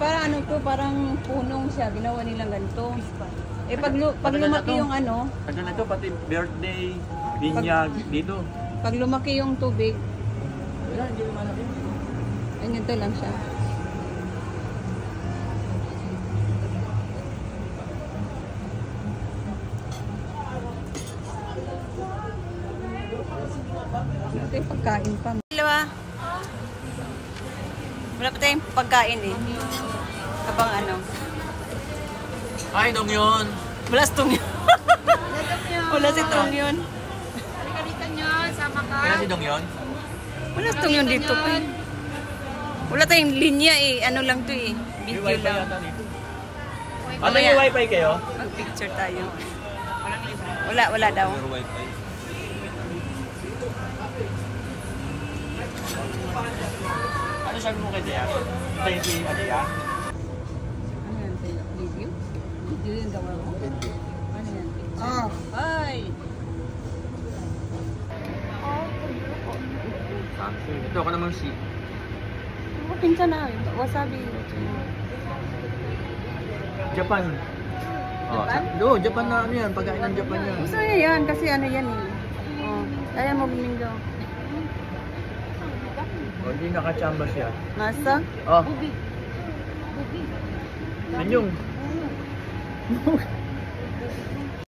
Parang ano to, parang punong siya, ginawa nilang ganito. Eh pag lumaki yung ano, tagal na to, pati birthday, binyag, dito. pag lumaki yung tubig, Wala, hindi lumalaki. ganito lang siya. Ito yung pagkain pa. Dalawa. Wala pa tayong pagkain eh. Kapang ano. Ay, dong yun. Wala si Tong yun. Wala si Tong yun. Halika nyo, sama ka. Kaya si dong yun? Wala si Tong yun dito pa eh. Wala tayong linya eh. Ano lang to eh. May Video wifi lang. yata dito. Ate, may wifi kayo? Mag-picture tayo. Wala daw. May wifi. Ano sabi mo kay Dea? Ito yung si Dea? Ano yan sa'yo? Video? Video yung gawa mo? Ano yan? Oh. Ay! Ito ako naman si... Pinsa na. Wasabi. Japan. Japan? Oo, Japan na ano yan. Pagkain ng Japan yan. Gusto niya yan kasi ano yan eh. Oh, kaya mo biningo. O, hindi nakachamba siya. Nasa? Oh. Yan yung